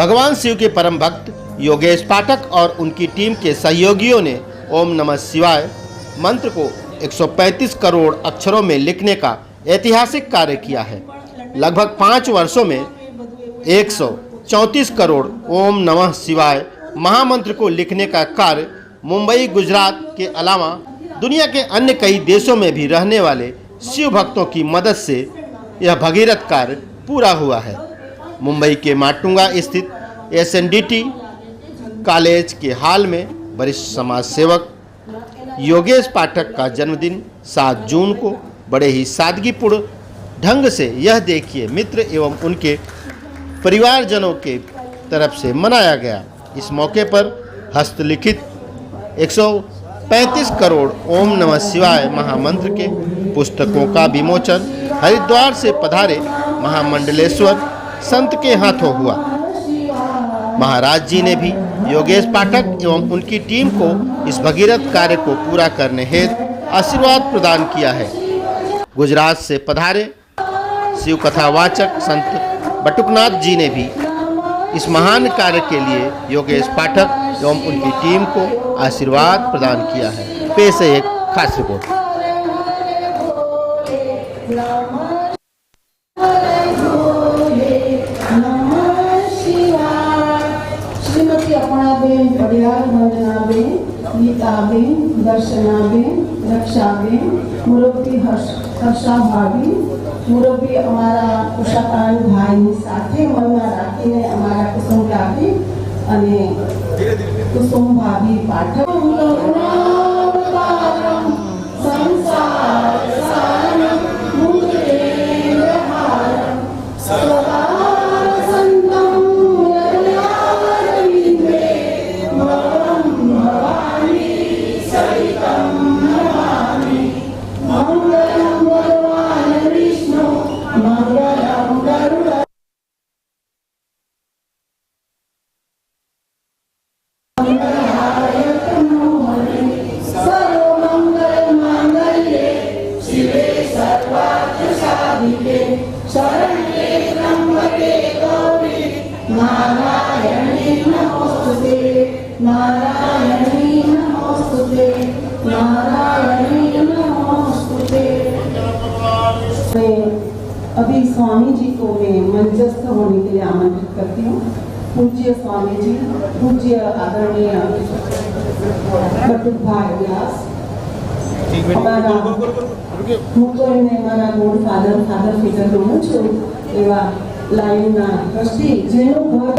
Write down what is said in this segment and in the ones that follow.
भगवान शिव के परम भक्त योगेश पाठक और उनकी टीम के सहयोगियों ने ओम नमः शिवाय मंत्र को 135 करोड़ अक्षरों में लिखने का ऐतिहासिक कार्य किया है। लगभग 5 वर्षों में 134 करोड़ ओम नमः शिवाय महामंत्र को लिखने का कार्य मुंबई, गुजरात के अलावा दुनिया के अन्य कई देशों में भी रहने वाले शिव भक्तों की मदद से यह भगीरथ कार्य पूरा हुआ है। मुंबई के माटुंगा स्थित SNDT कॉलेज के हाल में वरिष्ठ समाज सेवक योगेश पाठक का जन्मदिन 7 जून को बड़े ही सादगीपूर्ण ढंग से यह देखिए मित्र एवं उनके परिवारजनों के तरफ से मनाया गया। इस मौके पर हस्तलिखित 135 करोड़ ओम नमः शिवाय महामंत्र के पुस्तकों का विमोचन हरिद्वार से पधारे महामंडलेश्वर संत के हाथों हुआ। महाराज जी ने भी योगेश पाठक एवं उनकी टीम को इस भगीरथ कार्य को पूरा करने हेतु आशीर्वाद प्रदान किया है। गुजरात से पधारे शिव कथावाचक संत बटुकनाथ जी ने भी इस महान कार्य के लिए योगेश पाठक एवं उनकी टीम को आशीर्वाद प्रदान किया है। पेश है एक खास रिपोर्ट। श्रीमती अपनाबेन, पडियार वंदनाबेन, गीताबेन, दर्शनाबेन, रक्षाबेन, मुरब्बी हर्षा भाभी, मुरब्बी અમારા ઉષાકાન ભાઈની સાથે મનમાં રાખીને અમારા કુસુમ ભાભી અને કુસુમ ભાભી પાઠક સંસાર સારમ મુદ્રેન્દ્રહારમ સદા સંતમ નિરયારવિંદે ભવમ ભવાની સહિતમ નમામિ મંગલમ ભગવાન વિષ્ણુ મંગલમ ગરુડ शरण्ये त्र्यंबके गौरी नारायणी नमोस्तुते नारायणी नमोस्तुते नारायणी नमोस्तुते। मैं अभी स्वामी जी को मैं मंचस्थ होने के लिए आमंत्रित करती हूँ। पूज्य स्वामी जी, पूज्य आदरणीय बटुक भाई व्यास, हमारा હું તો એમને મારા ગોડ ફાધર ફિગર ગણું છું એવા લાઈનના ટ્રસ્ટી જેનું ઘર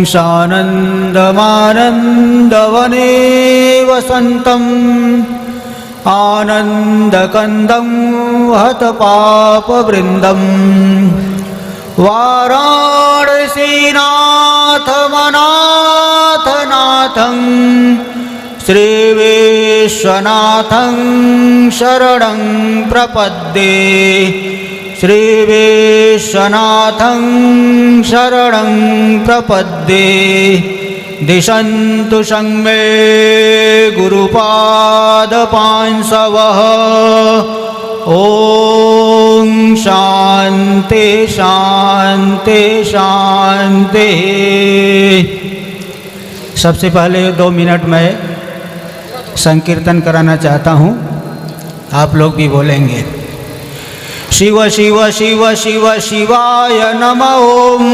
सानन्दमानन्दवने वसन्तं आनन्दकन्दं हतपापवृन्दं वाराणसीनाथमनाथनाथं श्रीविश्वनाथं शरणं प्रपद्ये श्रीविश्वनाथं शरणं प्रपद्ये दिशन्तु संमे गुरुपादपांसवः ॐ शान्ति शान्ति शान्ति। सबसे पहले 2 मिनट में संकीर्तन कराना चाहता हूँ, आप लोग भी बोलेंगे। शिव शिव शिव शिव शिवाय नमः ओम।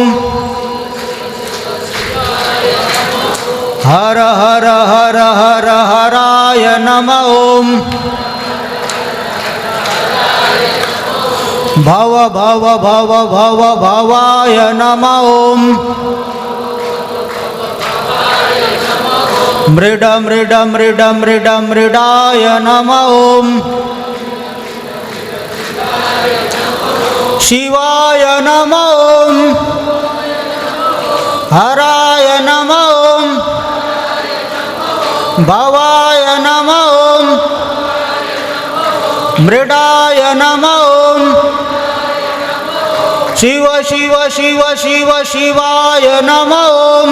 हर हर हर हर हराय नमः ओम। भव भव भव भव भवाय नमः ओम। मृड मृड मृड मृड मृडाय नमः ओम। शिवाय नमः ओम। हराय नमः ओम। भवाय नमः ओम। मृडाय नमः ओम। शिव शिव शिव शिव शिवाय नमः ओम।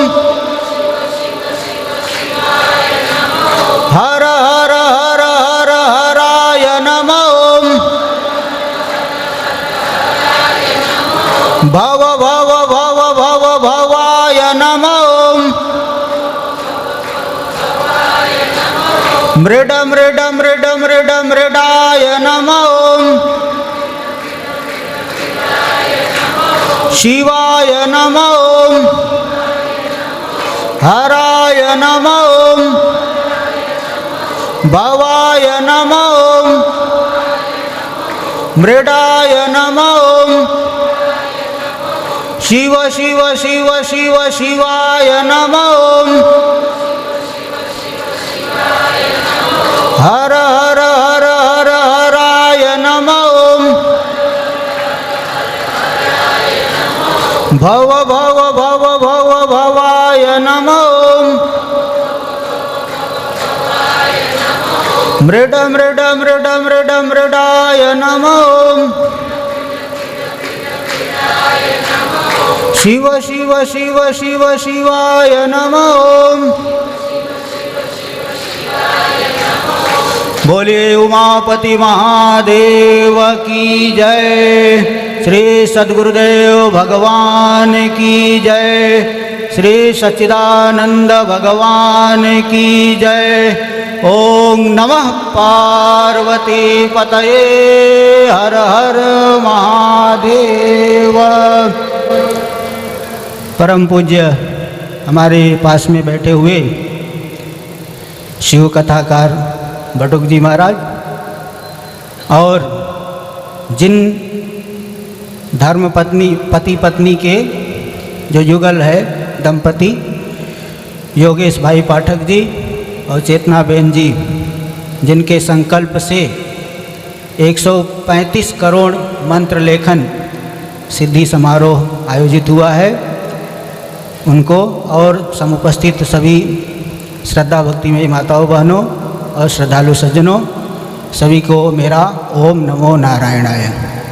हर हर हर हर हराय नमः ओम। भव भव भव भव भवाय नमः ओम। मृड मृड मृड मृड मृडाय नमः ओम। शिवाय नमः ओम। हराय नमः ओम। भवाय नमः ओम। मृडाय नमः ओम। शिव शिव शिव शिव शिवाय नमः ओम। हर हर हर हर हराय नमः ओम। भव भव भव भव भवाय नमः ओम। मृड मृड मृड मृड मृडाय नमः ओम। शिव शिव शिव शिव शिवाय नमः ओम। बोलिए उमापति महादेव की जय। श्री सद्गुरुदेव भगवान की जय। श्री सच्चिदानंद भगवान की जय। ओम नमः पार्वती पतये हर हर महादेव। परम पूज्य हमारे पास में बैठे हुए शिव कथाकार बटुक जी महाराज और जिन धर्म पत्नी पति पत्नी के जो युगल है दंपति योगेश भाई पाठक जी और चेतना बहन जी, जिनके संकल्प से 135 करोड़ मंत्र लेखन सिद्धि समारोह आयोजित हुआ है, उनको और समुपस्थित सभी श्रद्धा भक्ति में माताओं बहनों और श्रद्धालु सज्जनों सभी को मेरा ओम नमो नारायणाय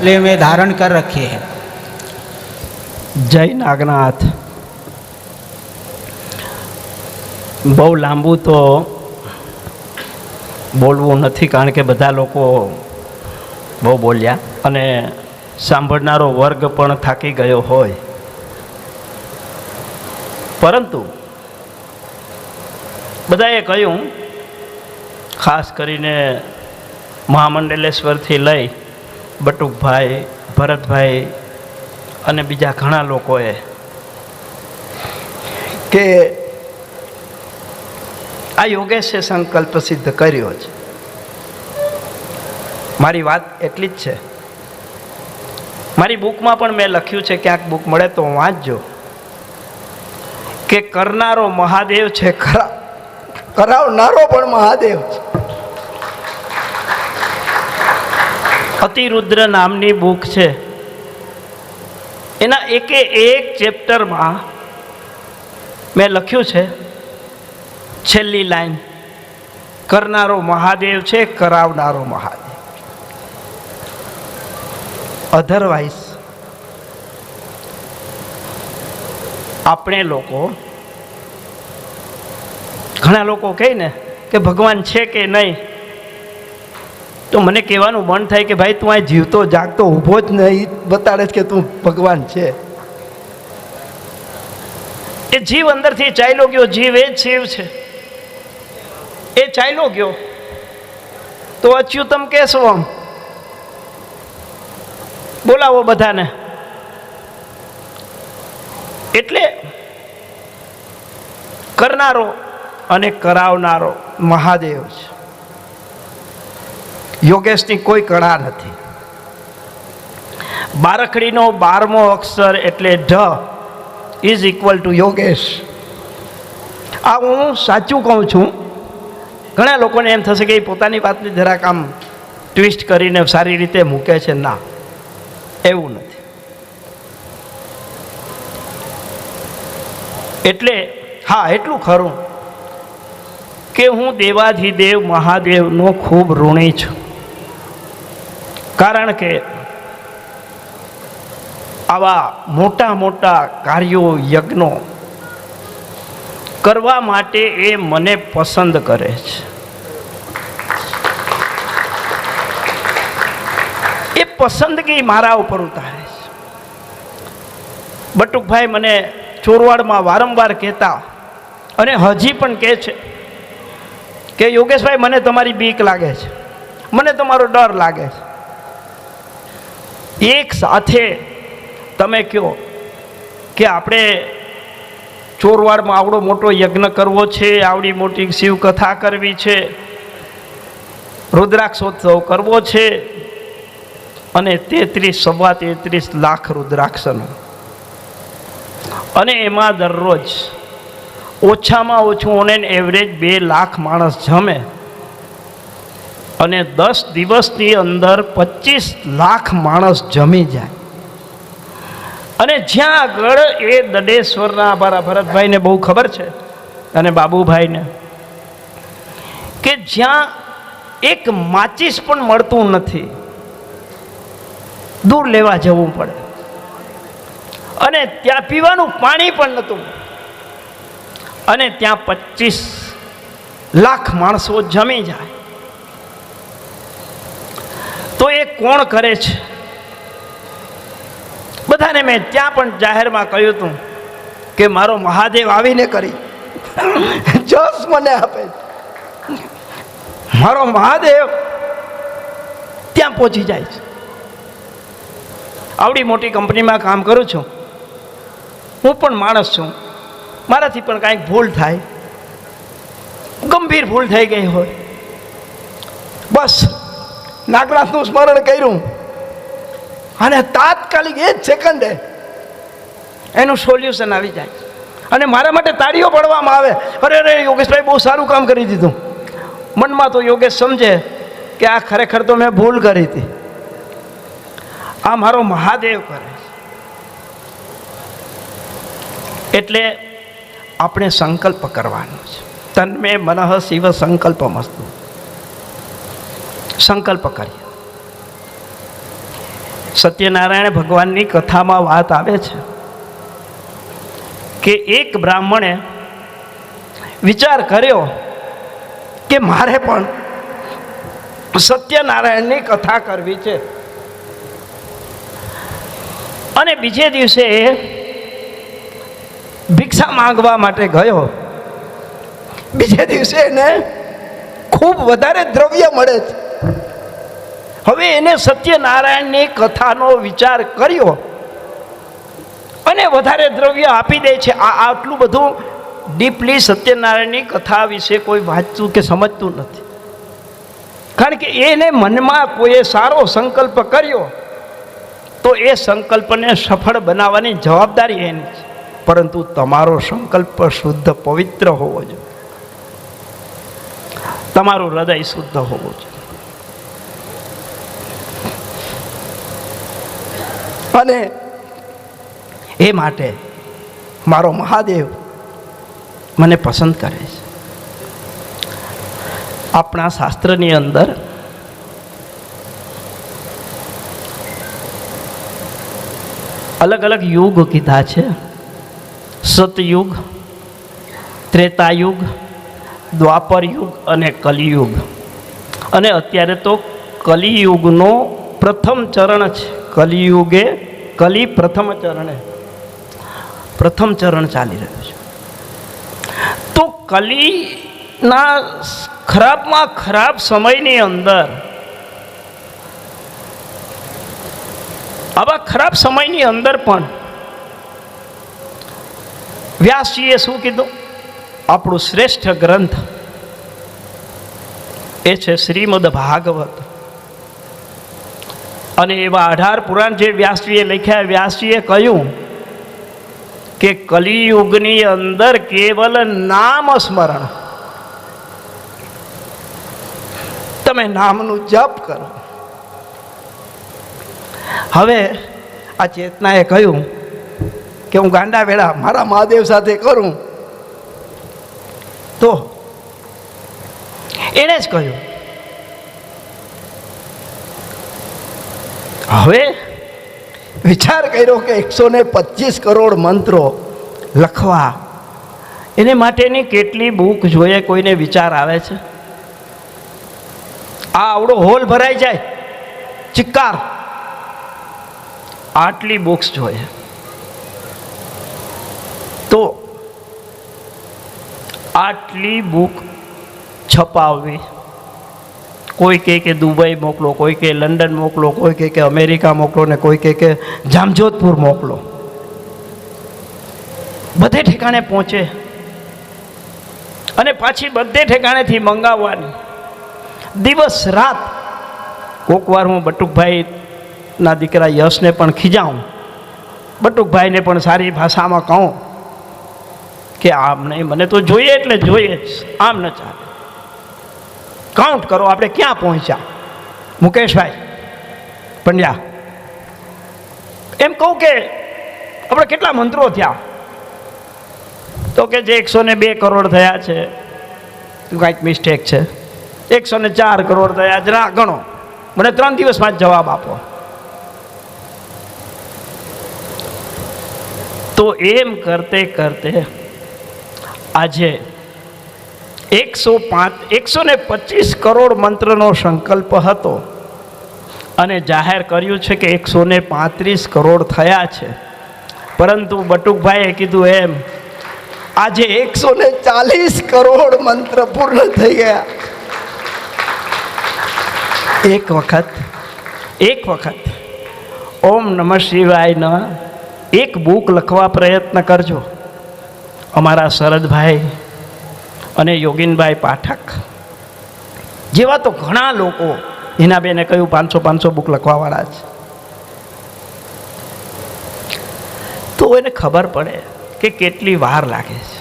ले में धारण कर रखे हैं। જય નાગનાથ। બહુ લાંબુ તો બોલવું નથી, કારણ કે બધા લોકો બહુ બોલ્યા અને સાંભળનારો વર્ગ પણ થાકી ગયો હોય, પરંતુ બધાએ કહ્યું, ખાસ કરીને મહામંડલેશ્વરથી લઈ બટુકભાઈ, ભરતભાઈ અને બીજા ઘણા લોકોએ કે આ યોગેશે સંકલ્પ સિદ્ધ કર્યો છે। મારી વાત એટલી જ છે, મારી બુકમાં પણ મેં લખ્યું છે, ક્યાંક બુક મળે તો વાંચજો કે કરનારો મહાદેવ છે, કરાવનારો પણ મહાદેવ છે. અતિરુદ્ર નામની બુક છે, એના એકે એક ચેપ્ટરમાં મેં લખ્યું છે છેલ્લી લાઈન, કરનારો મહાદેવ છે, કરાવનારો મહાદેવ. અધરવાઇઝ આપણે લોકો, ઘણા લોકો કહે ને કે ભગવાન છે કે નહીં, તો મને કહેવાનું મન થાય કે ભાઈ તું આ જીવતો જાગતો ઊભો જ નહીં બતાડે કે તું ભગવાન છે. એ જીવ અંદરથી ચાલ્યો ગયો, જીવ એ જ શિવ છે, એ ચાલ્યો ગયો તો અચ્યુતમ કેશવમ બોલાવો બધાને. એટલે કરનારો અને કરાવનારો મહાદેવ છે. યોગેશની કોઈ કળા નથી. બારખડીનો 12મો અક્ષર એટલે ઢ ઇઝ ઇક્વલ ટુ યોગેશ. આ હું સાચું કહું છું. ઘણા લોકોને એમ થશે કે એ પોતાની વાતને જરાક આમ ટ્વિસ્ટ કરીને સારી રીતે મૂકે છે. ના, એવું નથી. એટલે હા, એટલું ખરું કે હું દેવાધિદેવ મહાદેવનો ખૂબ ઋણી છું. કારણ કે આવા મોટા મોટા કાર્યો, યજ્ઞો કરવા માટે એ મને પસંદ કરે છે. એ પસંદગી મારા ઉપર ઉતારે છે. બટુકભાઈ મને ચોરવાડમાં વારંવાર કહેતા અને હજી પણ કહે છે કે યોગેશભાઈ, મને તમારી બીક લાગે છે, મને તમારો ડર લાગે છે. એક સાથે તમે કહો કે આપણે ચોરવાડમાં આવડો મોટો યજ્ઞ કરવો છે, આવડી મોટી શિવકથા કરવી છે, રુદ્રાક્ષોત્સવ કરવો છે, અને 33 લાખ રુદ્રાક્ષનો, અને એમાં દરરોજ ઓછામાં ઓછું ઓન એન એવરેજ 2 લાખ માણસ જમે, અને 10 દિવસની અંદર 25 લાખ માણસ જમી જાય. અને જ્યાં આગળ એ દડેશ્વરના અમારા ભરતભાઈને બહુ ખબર છે અને બાબુભાઈને, કે જ્યાં એક માચીસ પણ મળતું નથી, દૂર લેવા જવું પડે, અને ત્યાં પીવાનું પાણી પણ નહોતું, અને ત્યાં 25 લાખ માણસો જમી જાય. તો એ કોણ કરે છે? બધાને મેં ત્યાં પણ જાહેરમાં કહ્યું હતું કે મારો મહાદેવ આવીને કરી જસ મને આપે. મારો મહાદેવ ત્યાં પહોંચી જાય છે. આવડી મોટી કંપનીમાં કામ કરું છું, હું પણ માણસ છું, મારાથી પણ કાંઈક ભૂલ થાય, ગંભીર ભૂલ થઈ ગઈ હોય, બસ નાગનાથનું સ્મરણ કર્યું અને તાત્કાલિક એ જ સેકન્ડે એનું સોલ્યુશન આવી જાય, અને મારા માટે તાળીઓ પાડવામાં આવે. અરે અરે યોગેશભાઈ બહુ સારું કામ કરી દીધું. મનમાં તો યોગેશ સમજે કે આ ખરેખર તો મેં ભૂલ કરી હતી, આ મારો મહાદેવ કરે છે. એટલે આપણે સંકલ્પ કરવાનો છે. તન્મે મનઃ શિવ સંકલ્પમસ્તુ. સંકલ્પ કરીએ. સત્યનારાયણ ભગવાનની કથામાં વાત આવે છે કે એક બ્રાહ્મણે વિચાર કર્યો કે મારે પણ સત્યનારાયણની કથા કરવી છે, અને બીજે દિવસે ભિક્ષા માંગવા માટે ગયો. બીજે દિવસે એને ખૂબ વધારે દ્રવ્ય મળે છે. હવે એને સત્યનારાયણની કથાનો વિચાર કર્યો અને વધારે દ્રવ્ય આપી દે છે. આટલું બધું ડીપલી સત્યનારાયણની કથા વિશે કોઈ વાંચતું કે સમજતું નથી, કારણ કે એને મનમાં કોઈએ સારો સંકલ્પ કર્યો તો એ સંકલ્પને સફળ બનાવવાની જવાબદારી એની છે. પરંતુ તમારો સંકલ્પ શુદ્ધ પવિત્ર હોવો જોઈએ, તમારું હૃદય શુદ્ધ હોવું જોઈએ. અને એ માટે મારો મહાદેવ મને પસંદ કરે છે. આપણા શાસ્ત્રની અંદર અલગ અલગ યુગ કીધા છે. સતયુગ, ત્રેતાયુગ, દ્વાપર યુગ અને કલિયુગ. અને અત્યારે તો કલિયુગનો પ્રથમ ચરણ છે. કલિયુગે કલી પ્રથમ ચરણ ચાલી રહ્યું છે. તો કલીના ખરાબમાં ખરાબ સમયની અંદર, આવા ખરાબ સમયની અંદર પણ વ્યાસજીએ શું કીધું? આપણું શ્રેષ્ઠ ગ્રંથ એ છે શ્રીમદ ભાગવત. અને એવા 18 પુરાણ જે વ્યાસજીએ લખ્યા, વ્યાસજીએ કહ્યું કે કલિયુગની અંદર કેવલ નામ સ્મરણ, તમે નામનું જપ કરો. હવે આ ચેતનાએ કહ્યું કે હું ગાંડા વેળા મારા મહાદેવ સાથે કરું, તો એણે જ કહ્યું હવે વિચાર કર્યો કે 125 કરોડ મંત્રો લખવા, એને માટેની કેટલી બુક જોઈએ? કોઈને વિચાર આવે છે? આ આવડો હોલ ભરાઈ જાય ચિક્કાર, આટલી બુક્સ જોઈએ. તો આટલી બુક છપાવવી, કોઈ કહે કે દુબઈ મોકલો, કોઈ કહે લંડન મોકલો, કોઈ કહે કે અમેરિકા મોકલો, ને કોઈ કહે કે જામજોધપુર મોકલો. બધે ઠેકાણે પહોંચે અને પાછી બધે ઠેકાણેથી મંગાવવાની. દિવસ રાત. કોક વાર હું બટુકભાઈના દીકરા યશને પણ ખીજાવું, બટુકભાઈને પણ સારી ભાષામાં કહું કે આમ નહીં, મને તો જોઈએ એટલે જોઈએ જ, આમ ન ચાલે. કાઉન્ટ કરો, આપણે ક્યાં પહોંચ્યા મુકેશભાઈ પંડ્યા? એમ કહું કે આપણે કેટલા મંત્રો થયા? તો કે જે 102 કરોડ થયા છે, કાંઈક મિસ્ટેક છે. 104 કરોડ થયા, જરા ગણો, મને 3 દિવસમાં જ જવાબ આપો. તો એમ કરતે કરતે આજે 125 કરોડ મંત્રનો સંકલ્પ હતો અને જાહેર કર્યું છે કે 135 કરોડ થયા છે. પરંતુ બટુકભાઈએ કીધું એમ આજે 140 કરોડ મંત્ર પૂર્ણ થઈ ગયા. એક વખત ઓમ નમઃ શિવાયના એક બુક લખવા પ્રયત્ન કરજો. અમારા શરદભાઈ અને યોગીનભાઈ પાઠક જેવા તો ઘણા લોકો, એના બેને કહ્યું 500 બુક લખવાવાળા છે. તો એને ખબર પડે કે કેટલી વાર લાગે છે.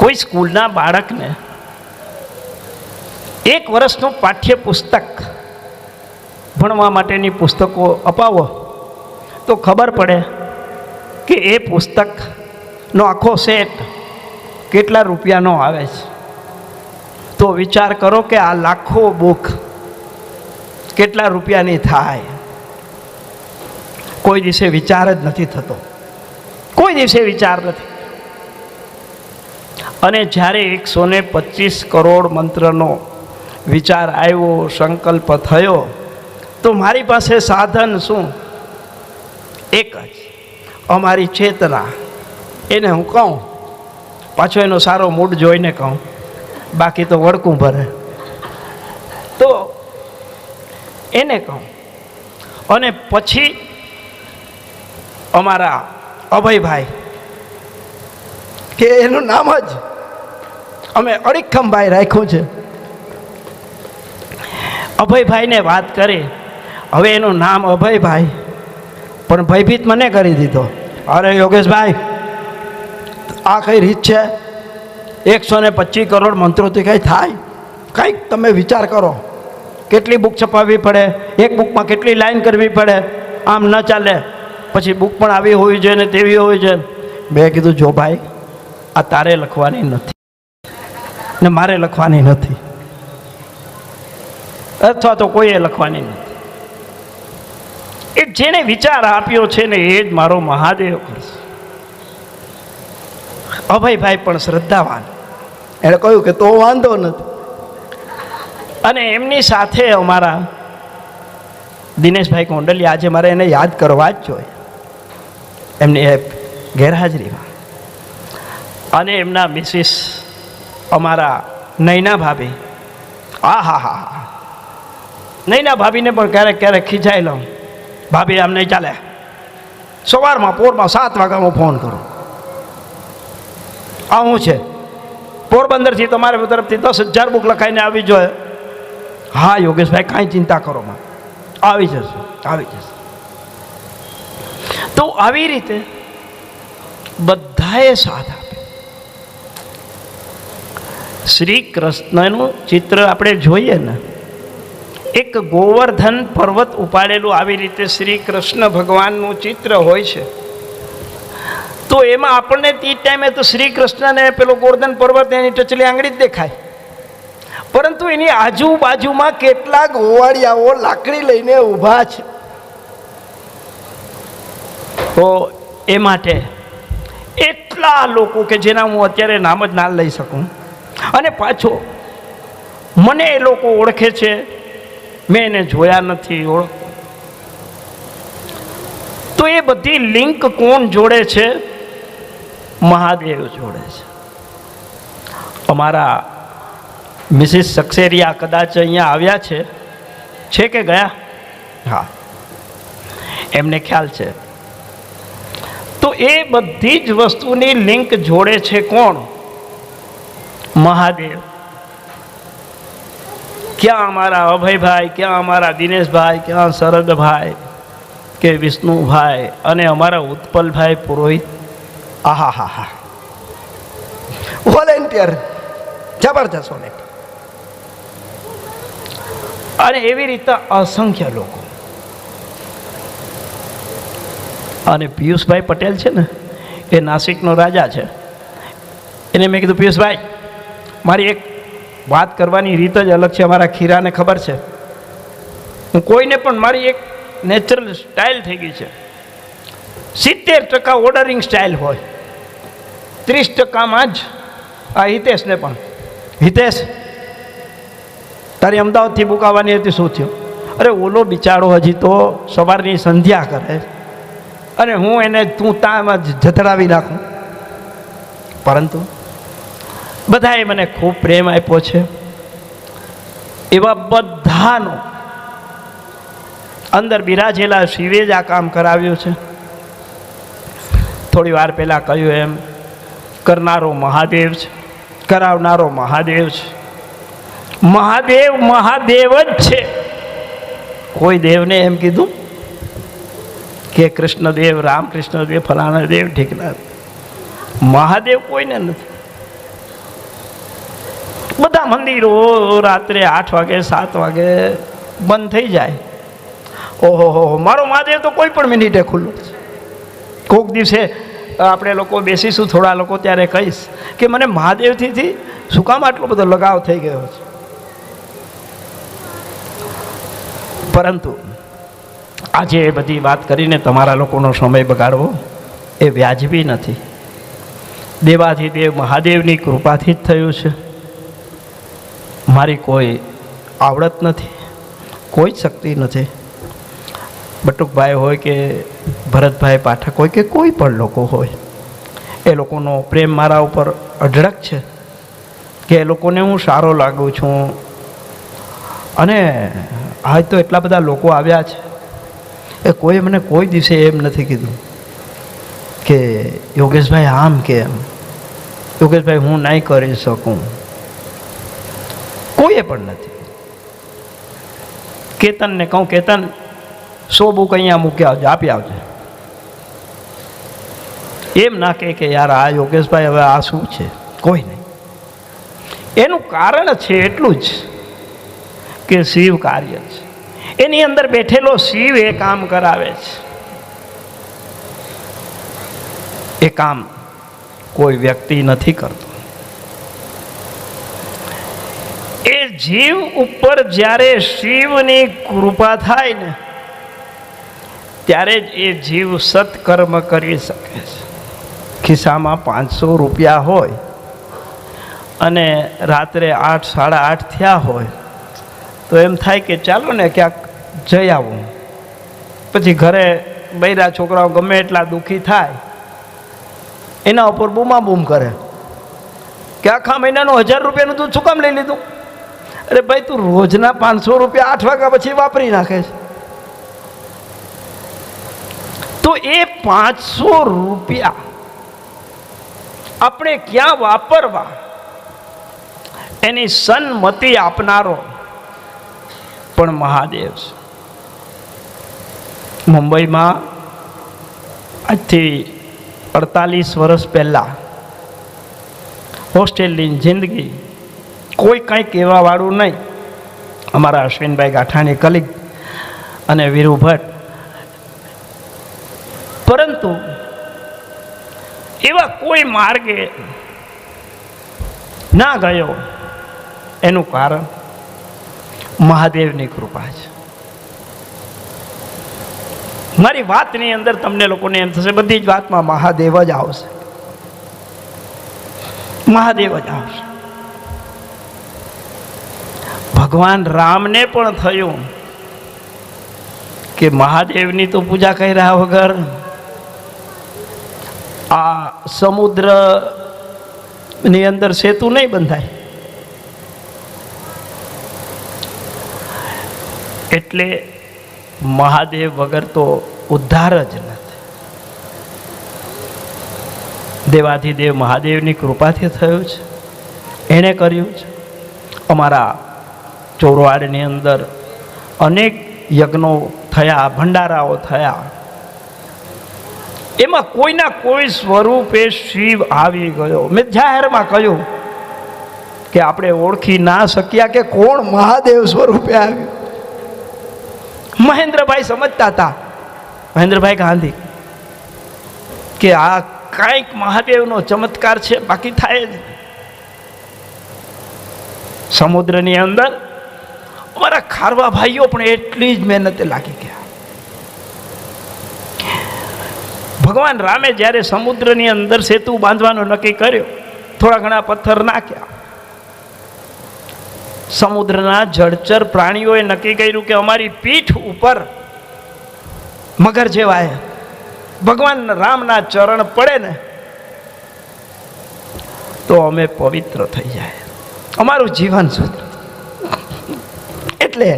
કોઈ સ્કૂલના બાળકને 1 વર્ષનું પાઠ્યપુસ્તક ભણવા માટેની પુસ્તકો અપાવો તો ખબર પડે કે એ પુસ્તકનો આખો સેટ કેટલા રૂપિયાનો આવે છે. તો વિચાર કરો કે આ લાખો બુક કેટલા રૂપિયાની થાય. કોઈ દિવસે વિચાર જ નથી થતો, કોઈ દિવસે વિચાર નથી. અને જ્યારે 125 કરોડ મંત્રનો વિચાર આવ્યો, સંકલ્પ થયો, તો મારી પાસે સાધન શું? એક જ, અમારી ચેતના. એને હું કહું, પાછો એનો સારો મૂડ જોઈને કહું, બાકી તો વળકું ભરે. તો એને કહું. અને પછી અમારા અભયભાઈ, કે એનું નામ જ અમે અડીખમભાઈ રાખ્યું છે. અભયભાઈને વાત કરી. હવે એનું નામ અભયભાઈ, પણ ભયભીત મને કરી દીધો. અરે યોગેશભાઈ, આ કઈ રીત છે? 125 કરોડ મંત્રોથી કંઈ થાય? કંઈક તમે વિચાર કરો. કેટલી બુક છપાવવી પડે, એક બુકમાં કેટલી લાઈન કરવી પડે, આમ ન ચાલે. પછી બુક પણ આવી હોવી જોઈએ ને તેવી હોવી જોઈએ. મેં કીધું જો ભાઈ, આ તારે લખવાની નથી ને મારે લખવાની નથી, અથવા તો કોઈએ લખવાની નથી. એ જેને વિચાર આપ્યો છે ને એ જ મારો મહાદેવ કરશે. અભયભાઈ પણ શ્રદ્ધાવાન, એણે કહ્યું કે તો વાંધો નથી. અને એમની સાથે અમારા દિનેશભાઈ કોંડલિયા, આજે મારે એને યાદ કરવા જ જોઈએ એમની ગેરહાજરીમાં. અને એમના મિસિસ અમારા નૈના ભાભી, હા, નૈના ભાભીને પણ ક્યારેક ક્યારેક ખીચાઈ લઉં. ભાભી આમ નહીં ચાલે, સવારમાં પોરમાં 7 વાગ્યામાં ફોન કરો. આ શું છે? પોરબંદરથી તમારા તરફથી 10,000 બુક લખાઈને આવી જોઈએ. હા યોગેશભાઈ, કાંઈ ચિંતા કરો માં, આવી જશે. તો આવી રીતે બધાએ સાથ આપે. શ્રી કૃષ્ણનું ચિત્ર આપણે જોઈએ ને, એક ગોવર્ધન પર્વત ઉપાડેલું આવી રીતે શ્રી કૃષ્ણ ભગવાનનું ચિત્ર હોય છે. તો એમાં આપણને તે ટાઈમે તો શ્રી કૃષ્ણને પેલો ગોવર્ધન પર્વત એની ટચલી આંગળી જ દેખાય, પરંતુ એની આજુબાજુમાં કેટલા ગોવાળિયાઓ લાકડી લઈને ઊભા છે. તો એ માટે એટલા લોકો કે જેના હું અત્યારે નામ જ ના લઈ શકું, અને પાછો મને એ લોકો ઓળખે છે, મેં એને જોયા નથી, ઓળખતો. તો એ બધી લિંક કોણ જોડે છે? મહાદેવ જોડે છે. અમારા મિસિસ સક્સેરિયા કદાચ અહીંયા આવ્યા છે કે ગયા? હા, એમને ખ્યાલ છે. તો એ બધી જ વસ્તુની લિંક જોડે છે કોણ? મહાદેવ. ક્યાં અમારા અભયભાઈ, ક્યાં અમારા દિનેશભાઈ, ક્યાં શરદભાઈ કે વિષ્ણુભાઈ, અને અમારા ઉત્પલભાઈ પુરોહિત. આહા, વોલેન્ટિયર, જબરજસ્ત વોલેન્ટિયર. અને એવી રીતે અસંખ્ય લોકો. અને પિયુષભાઈ પટેલ છે ને, એ નાસિકનો રાજા છે. એને મેં કીધું, પિયુષભાઈ, મારી એક વાત કરવાની રીત જ અલગ છે. અમારા ખીરાને ખબર છે, હું કોઈને પણ, મારી એક નેચરલ સ્ટાઇલ થઈ ગઈ છે. 70% ઓર્ડરિંગ સ્ટાઇલ હોય, 30%માં જ. આ હિતેશને પણ, હિતેશ, તારી અમદાવાદથી બુક આવવાની હતી, શું થયું? અરે ઓલો બિચારો હજી તો સવારની સંધ્યા કરે, અને હું એને તું તામાં જથડાવી નાખું. પરંતુ બધાએ મને ખૂબ પ્રેમ આપ્યો છે. એવા બધાનો અંદર બિરાજેલા શિવે જ આ કામ કરાવ્યું છે. થોડી વાર પહેલાં કહ્યું એમ, કરનારો મહાદેવ છે, કરાવનારો મહાદેવ છે. મહાદેવ જ છે. કોઈ દેવને એમ કીધું કે કૃષ્ણદેવ, રામકૃષ્ણદેવ, ફલાણા દેવ, ઠીકના. મહાદેવ કોઈને નથી. બધા મંદિરો રાત્રે 8 વાગે 7 વાગે બંધ થઈ જાય. ઓહો, મારો મહાદેવ તો કોઈ પણ મિનિટે ખુલ્લો છે. કોઈક દિવસે આપણે લોકો બેસીશું, થોડા લોકો, ત્યારે કહીશ કે મને મહાદેવથી શું કામ આટલો બધો લગાવ થઈ ગયો છે. પરંતુ આજે એ બધી વાત કરીને તમારા લોકોનો સમય બગાડવો એ વ્યાજબી નથી. દેવાધિદેવ મહાદેવની કૃપાથી જ થયું છે. મારી કોઈ આવડત નથી, કોઈ શક્તિ નથી. બટુકભાઈ હોય કે ભરતભાઈ પાઠક હોય કે કોઈ પણ લોકો હોય, એ લોકોનો પ્રેમ મારા ઉપર અઢળક છે કે એ લોકોને હું સારો લાગું છું. અને આજ તો એટલા બધા લોકો આવ્યા છે, એ કોઈ મને કોઈ દિવસે એમ નથી કીધું કે યોગેશભાઈ આમ કે એમ, યોગેશભાઈ હું નહીં કરી શકું. કોઈએ પણ નથી. કેતનને કહું, કેતન 100 બુક અહીંયા મૂકી આવજો, આપી આવજો. એમ ના કહે કે યાર આ યોગેશભાઈ હવે આ શું છે, કોઈ નહીં. એનું કારણ છે એટલું જ કે શિવ કાર્ય છે, એની અંદર બેઠેલો શિવ એ કામ કરાવે છે. એ કામ કોઈ વ્યક્તિ નથી કરતો. એ જીવ ઉપર જ્યારે શિવની કૃપા થાય ને ત્યારે જ એ જીવ સત્કર્મ કરી શકે છે. ખિસ્સામાં 500 રૂપિયા હોય અને રાત્રે 8, 8:30 થયા હોય તો એમ થાય કે ચાલો ને ક્યાંક જઈ આવું. પછી ઘરે બૈરા છોકરાઓ ગમે એટલા દુઃખી થાય એના ઉપર બૂમાબૂમ કરે કે આખા મહિનાનું 1000 રૂપિયાનું તું શું કામ લઈ લીધું? અરે ભાઈ, તું રોજના 500 રૂપિયા 8 વાગ્યા પછી વાપરી નાખે છે. તો એ 500 રૂપિયા આપણે ક્યાં વાપરવા એની સન્મતિ આપનારો પણ મહાદેવ છે. મુંબઈમાં આજથી 48 વર્ષ પહેલાં હોસ્ટેલની જિંદગી, કોઈ કંઈ કહેવાવાળું નહીં. અમારા અશ્વિનભાઈ ગાંઠાણી કલીગ અને વીરુ ભટ્ટ, પરંતુ એવા કોઈ માર્ગે ના ગયો એનું કારણ મહાદેવની કૃપા છે. મારી વાતની અંદર તમને લોકોને એમ થશે બધી જ વાતમાં મહાદેવ જ આવશે, મહાદેવ જ આવશે. ભગવાન રામને પણ થયું કે મહાદેવની તો પૂજા કર્યા વગર આ સમુદ્રની અંદર સેતુ નહીં બંધાય. એટલે મહાદેવ વગર તો ઉદ્ધાર જ નથી. દેવાધિદેવ મહાદેવની કૃપાથી થયું છે, એણે કર્યું છે. અમારા ચોરવાડની અંદર અનેક યજ્ઞો થયા, ભંડારાઓ થયા. એમાં કોઈના કોઈ સ્વરૂપે શિવ આવી ગયો. મેં જાહેરમાં કહ્યું કે આપણે ઓળખી ના શક્યા કે કોણ મહાદેવ સ્વરૂપે આવ્યું. મહેન્દ્રભાઈ સમજતા હતા, મહેન્દ્રભાઈ ગાંધી, કે આ કાંઈક મહાદેવનો ચમત્કાર છે, બાકી થાય જ. સમુદ્રની અંદર અમારા ખારવા ભાઈઓ પણ એટલી જ મહેનતે લાગી ગયા. ભગવાન રામે જ્યારે સમુદ્રની અંદર સેતુ બાંધવાનું નક્કી કર્યો, થોડા ઘણા પથ્થર નાખ્યા. સમુદ્રના જળચર પ્રાણીઓએ નક્કી કર્યું કે અમારી પીઠ ઉપર મગર જેવાય ભગવાન રામના ચરણ પડે ને તો અમે પવિત્ર થઈ જાય, અમારું જીવન સુધરે. એટલે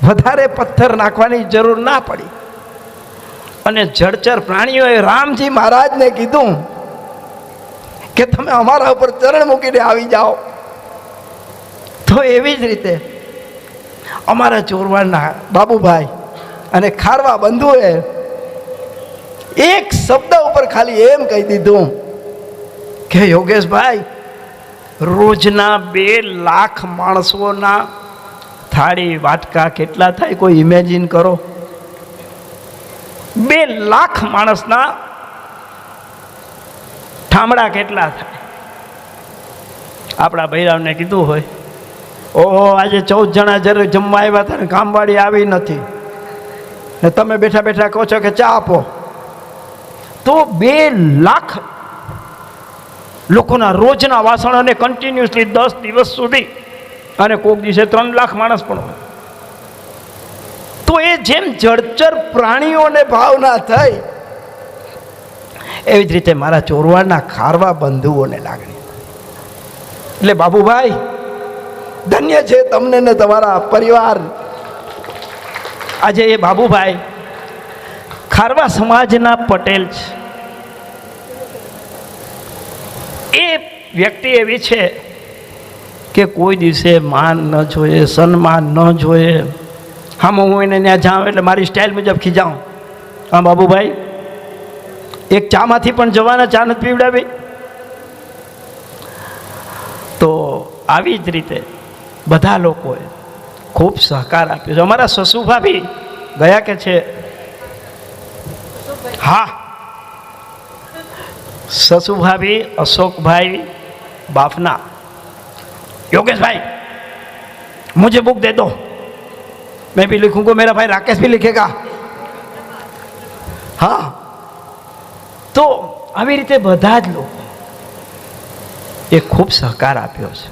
વધારે પથ્થર નાખવાની જરૂર ના પડી. અને જળચર પ્રાણીઓએ રામજી મહારાજને કીધું કે તમે અમારા ઉપર ચરણ મૂકીને આવી જાઓ. તો એવી જ રીતે અમારા ચોરવાડના બાબુભાઈ અને ખારવા બંધુએ એક શબ્દ ઉપર ખાલી એમ કહી દીધું કે યોગેશભાઈ, રોજના 2 લાખ માણસોના થાળી વાટકા કેટલા થાય કોઈ ઇમેજિન કરો. 2 લાખ માણસના ઠામડા કેટલા થાય? આપણા ભૈરાવને કીધું હોય, ઓહો આજે 14 જણા જ્યારે જમવા આવ્યા હતા ને કામવાળી આવી નથી ને તમે બેઠા બેઠા કહો છો કે ચા આપો. તો 2 લાખ લોકોના રોજના વાસણ અને કન્ટિન્યુઅસલી 10 દિવસ સુધી, અને કોઈક દિવસે 3 લાખ માણસ પણ હોય. તો એ જેમ જળચર પ્રાણીઓને ભાવના થઈ, એવી જ રીતે મારા ચોરવાડના ખારવા બંધુઓને લાગણી. એટલે બાબુભાઈ, ધન્ય છે તમને ને તમારા પરિવાર. આજે એ બાબુભાઈ ખારવા સમાજના પટેલ છે. એ વ્યક્તિ એવી છે કે કોઈ દિવસે માન ન જોઈએ, સન્માન ન જોઈએ. હા, હું એને ત્યાં જાઉં એટલે મારી સ્ટાઇલ મુજબ ખીજાઉં. હા બાબુભાઈ, એક ચામાંથી પણ જવાના, ચા નથી પીવડાવી. તો આવી જ રીતે બધા લોકોએ ખૂબ સહકાર આપ્યો છે. અમારા સસુભાભી ગયા કે છે? હા, સસુભાભી अशोकभाई बाफना, योगेश भाई मुझे बुक दे दो, मैं भी लिखूंगा, मेरा भाई राकेश भी लिखेगा. हाँ, તો આવી રીતે બધા જ લોકો એ ખૂબ સહકાર આપ્યો છે.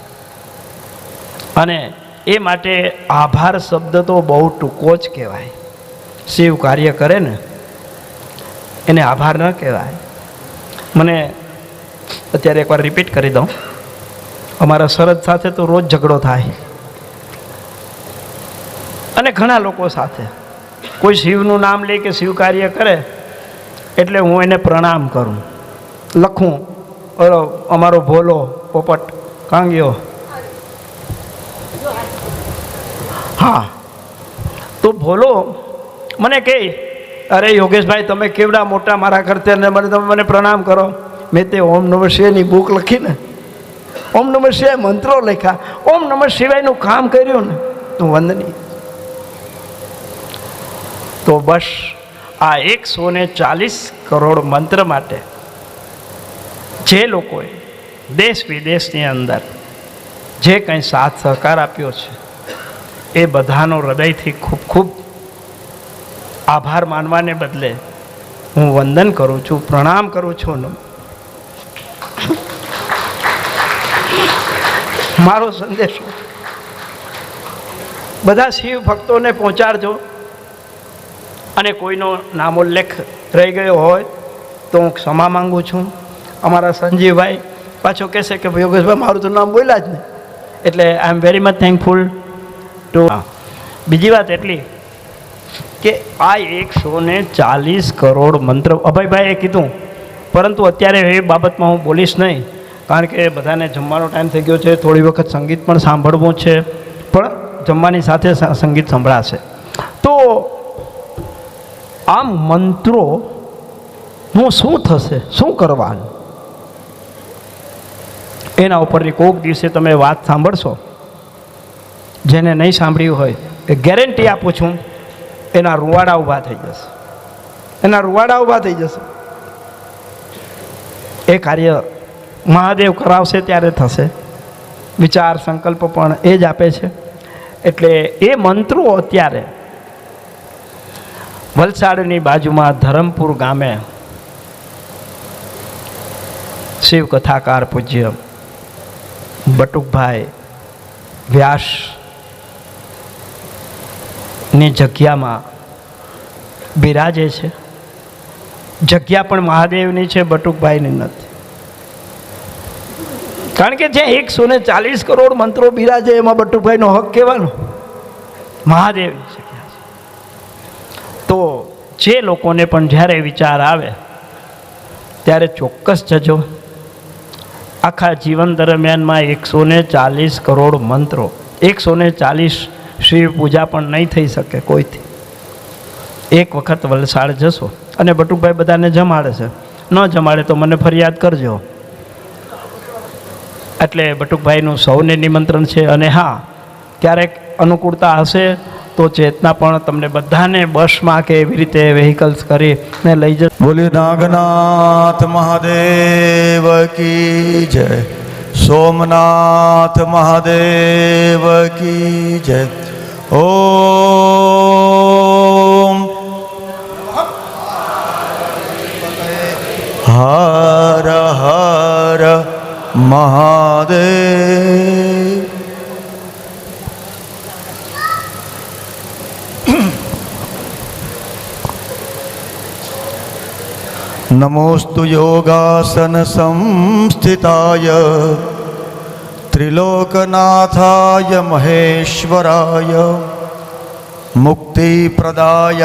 અને એ માટે આભાર શબ્દ તો બહુ ટૂંકો જ કહેવાય. શિવ કાર્ય કરે ને એને આભાર ન કહેવાય. મને અત્યારે એકવાર રિપીટ કરી દઉં. અમારા શરદ સાથે તો રોજ ઝઘડો થાય, અને ઘણા લોકો સાથે. કોઈ શિવનું નામ લે કે શિવ કાર્ય કરે એટલે હું એને પ્રણામ કરું, લખું અમારો ભોલો પોપટ કાંગ્યો. હા, તો ભોલો મને કહે, અરે યોગેશભાઈ તમે કેવડા મોટા મારા કરતે ને તમે મને પ્રણામ કરો. મેં તે ઓમ નમઃ શિવાયની બુક લખીને, ઓમ નમઃ શિવાય મંત્રો લખ્યા, ઓમ નમઃ શિવાયનું કામ કર્યું ને તો વંદનીય. તો બસ આ 140 કરોડ મંત્ર માટે જે લોકોએ દેશ વિદેશની અંદર જે કંઈ સાથ સહકાર આપ્યો છે એ બધાનો હૃદયથી ખૂબ ખૂબ આભાર માનવાને બદલે હું વંદન કરું છું, પ્રણામ કરું છું. મારો સંદેશો બધા શિવ ભક્તોને પહોંચાડજો. અને કોઈનો નામોલ્લેખ રહી ગયો હોય તો હું ક્ષમા માંગુ છું. અમારા સંજીવભાઈ પાછો કહેશે કે યોગેશભાઈ મારું તો નામ બોલ્યા જ નહીં, એટલે I am very much thankful to. બીજી વાત એટલી કે આ 140 કરોડ મંત્ર અભયભાઈએ કીધું, પરંતુ અત્યારે એ બાબતમાં હું બોલીશ નહીં, કારણ કે બધાને જમવાનો ટાઈમ થઈ ગયો છે. થોડી વખત સંગીત પણ સાંભળવું છે, પણ જમવાની સાથે સંગીત સંભળાશે. તો આ મંત્રોનું શું થશે, શું કરવાનું, એના ઉપરની કોઈક દિવસે તમે વાત સાંભળશો. જેને નહીં સાંભળ્યું હોય એ ગેરંટી આપું છું એના રૂવાડા ઊભા થઈ જશે, એના રૂવાડા ઊભા થઈ જશે. એ કાર્ય મહાદેવ કરાવશે ત્યારે થશે. વિચાર સંકલ્પ પણ એ જ આપે છે. એટલે એ મંત્રો અત્યારે વલસાડની બાજુમાં ધરમપુર ગામે શિવ કથાકાર પૂજ્ય બટુકભાઈ વ્યાસની જગ્યામાં બિરાજે છે. જગ્યા પણ મહાદેવની છે, બટુકભાઈની નથી. કારણ કે જે 140 કરોડ મંત્રો બિરાજે એમાં બટુકભાઈનો હક કહેવાનો, મહાદેવની જગ્યા છે. તો જે લોકોને પણ જ્યારે વિચાર આવે ત્યારે ચોક્કસ જજો. આખા જીવન દરમિયાનમાં 140 કરોડ મંત્રો, 140 શિવ પૂજા પણ નહીં થઈ શકે કોઈથી. એક વખત વલસાડ જશો અને બટુકભાઈ બધાને જમાડે છે, ન જમાડે તો મને ફરિયાદ કરજો. એટલે બટુકભાઈનું સૌને નિમંત્રણ છે. અને હા, ક્યારેક અનુકૂળતા હશે તો ચેતના પણ તમને બધાને બસમાં કે એવી રીતે વ્હીકલ્સ કરીને લઈ જશે. બોલ્યો નાગનાથ મહાદેવ કી જય, સોમનાથ મહાદેવ કી જય. ઓમ હર હર મહાદેવ. नमोस्तु योगासन संस्थिताय त्रिलोकनाथाय महेश्वराय मुक्तिप्रदाय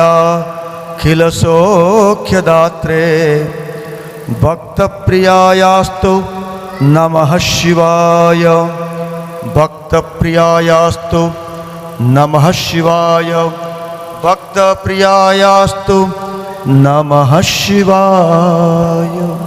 खिलसौख्यदात्रे भक्तप्रियायास्तु नमः शिवाय. भक्तप्रियायास्तु नमः शिवाय. भक्तप्रियायास्तु નમઃ શિવાય.